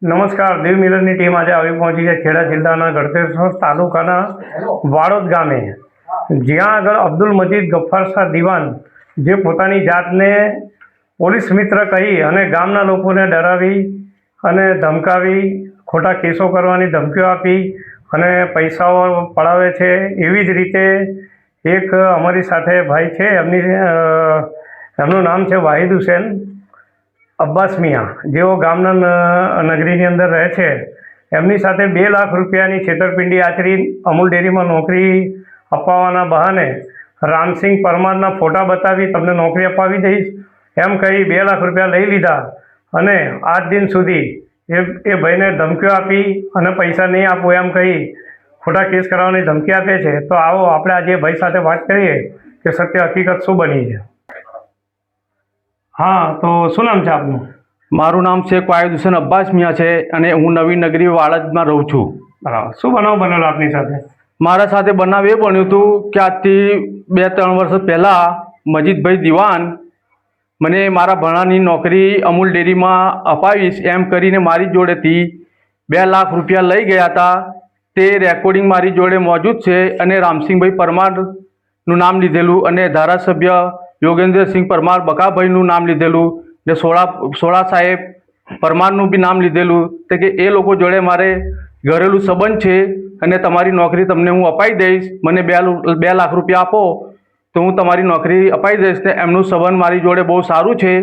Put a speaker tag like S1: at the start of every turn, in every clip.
S1: નમસ્કાર. દીવ મિરરની ટીમ આજે આવી પહોંચી છે ખેડા જિલ્લાના ગળતેશ્વર તાલુકાના વાડોદ ગામે, જ્યાં આગળ અબ્દુલ મજીદ ગફ્ફાર શાહ દિવાન, જે પોતાની જાતને પોલીસ મિત્ર કહી અને ગામના લોકોને ડરાવી અને ધમકાવી, ખોટા કેસો કરવાની ધમકીઓ આપી અને પૈસાઓ પડાવે છે. એવી જ રીતે એક અમારી સાથે ભાઈ છે, એમનું નામ છે વાહિદ હુસેન અબ્બાસ મિયા, જેઓ ગામના નગરીની અંદર રહે છે. એમની સાથે 2 લાખ રૂપિયાની છેતરપિંડી આચરી અમૂલ ડેરીમાં નોકરી અપાવવાના બહાને રામસિંહ પરમારના ફોટા બતાવી તમને નોકરી અપાવી દઈશ એમ કહી 2 લાખ રૂપિયા લઈ લીધા અને આજ દિન સુધી એ ભાઈને ધમકીઓ આપી અને પૈસા નહીં આપો એમ કહી ખોટા કેસ કરાવવાની ધમકી આપે છે. તો આવો આપણે આજે ભાઈ સાથે વાત કરીએ કે સત્ય હકીકત શું બની છે. હા, તો શું નામ છે આપનું?
S2: મારું નામ છે વાહિદ હુસેન અબ્બાસ મિયા છે અને હું નવી નગરી વાડદમાં રહું છું.
S1: બરાબર. શું બનાવ બનેલો આપની સાથે?
S2: મારા સાથે બનાવ એ બન્યું હતું કે આજથી 2-3 વર્ષ પહેલાં મજીદભાઈ દિવાન મને મારા ભણાની નોકરી અમૂલ ડેરીમાં અપાવીશ એમ કરીને મારી જોડેથી 2 લાખ રૂપિયા લઈ ગયા હતા. તે રેકોર્ડિંગ મારી જોડે મોજૂદ છે અને રામસિંહભાઈ પરમારનું નામ લીધેલું અને ધારાસભ્ય યોગેન્દ્રસિંહ પરમાર બકાભાઈનું નામ લીધેલું ને સોળા સાહેબ પરમારનું બી નામ લીધેલું. તે કે એ લોકો જોડે મારે ઘરેલું સંબંધ છે અને તમારી નોકરી તમને હું અપાઈ દઈશ, મને 2 લાખ રૂપિયા આપો તો હું તમારી નોકરી અપાઈ દઈશ. ને એમનું સંબંધ મારી જોડે બહુ સારું છે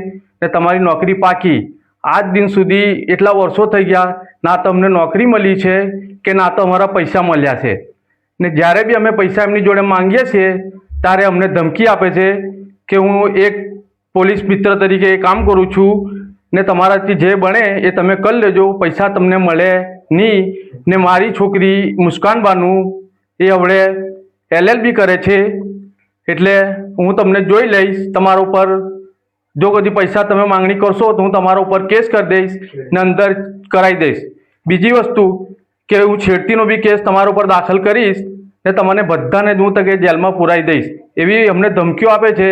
S2: ને તમારી નોકરી પાકી. આજ દિન સુધી એટલા વર્ષો થઈ ગયા, ના તો અમને નોકરી મળી છે કે ના તો અમારા પૈસા મળ્યા છે. ને જ્યારે બી અમે પૈસા એમની જોડે માંગીએ છીએ ત્યારે અમને ધમકી આપે છે કે હું એક પોલીસ મિત્ર તરીકે કામ કરું છું ને તમારાથી જે બને એ તમે કરી લેજો, પૈસા તમને મળે નહીં. ને મારી છોકરી મુસ્કાન બાનુ એ હવે LLB કરે છે, એટલે હું તમને જોઈ લઈશ. તમારા ઉપર જો કદી પૈસા તમે માંગણી કરશો તો હું તમારા ઉપર કેસ કરી દઈશ ને અંદર કરાવી દઈશ. બીજી વસ્તુ કે હું છેડતીનો બી કેસ તમારા ઉપર દાખલ કરીશ ને તમને બધાને હું તકે જેલમાં પુરાવી દઈશ, એવી અમને ધમકીઓ આપે છે.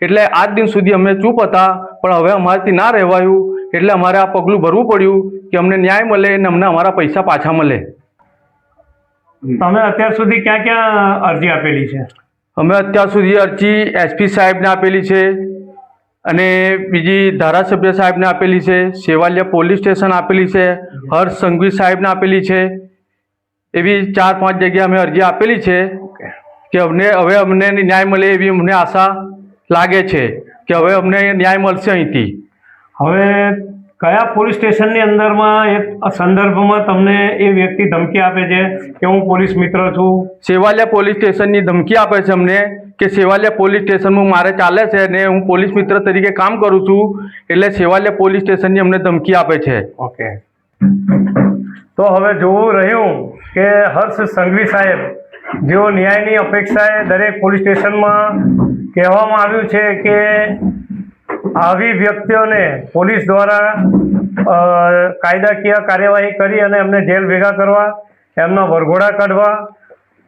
S2: એટલે આજ દિન સુધી અમે ચૂપ હતા, પણ હવે અમારાથી ના રહેવાયું એટલે અમારે આ પગલું ભરવું પડ્યું કે અમને ન્યાય મળે અને અમને અમારા પૈસા પાછા મળે.
S1: તમે અત્યાર સુધી ક્યાં ક્યાં અરજી આપેલી છે?
S2: અમે અત્યાર સુધી અરજી SP સાહેબને આપેલી છે અને બીજી ધારાસભ્ય સાહેબને આપેલી છે, સેવાલિયા પોલીસ સ્ટેશન આપેલી છે, હર્ષ સંઘવી સાહેબને આપેલી છે. એવી 4-5 જગ્યાએ અમે અરજી આપેલી છે કે હવે અમને ન્યાય મળે એવી અમને આશા લાગે છે કે હવે અમને ન્યાય મળશે અહીંથી.
S1: હવે કયા પોલીસ સ્ટેશનની અંદરમાં એક સંદર્ભમાં તમને એ વ્યક્તિ ધમકી આપે છે કે હું પોલીસ મિત્ર છું?
S2: સેવાલિયા પોલીસ સ્ટેશનની ધમકી આપે છે અમને કે સેવાલિયા પોલીસ સ્ટેશનમાં મારે ચાલે છે ને હું પોલીસ મિત્ર તરીકે કામ કરું છું, એટલે સેવાલિયા પોલીસ સ્ટેશનની અમને ધમકી આપે છે.
S1: ઓકે. તો હવે જોવું રહ્યું કે હર્ષ સંઘવી સાહેબ, જેઓ ન્યાયની અપેક્ષાએ દરેક પોલીસ સ્ટેશનમાં કહેવામાં આવ્યું છે કે આવી વ્યક્તિઓને પોલીસ દ્વારા કાયદાકીય કાર્યવાહી કરી અને એમને જેલ ભેગા કરવા, એમના વરઘોડા કાઢવા.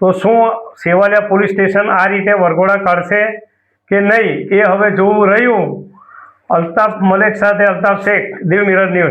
S1: તો શું સેવાલિયા પોલીસ સ્ટેશન આ રીતે વરઘોડા કાઢશે કે નહીં, એ હવે જોવું રહ્યું. અલ્તાફ મલેક સાથે અલ્તાફ શેખ, દીવ મિરર ન્યૂઝ.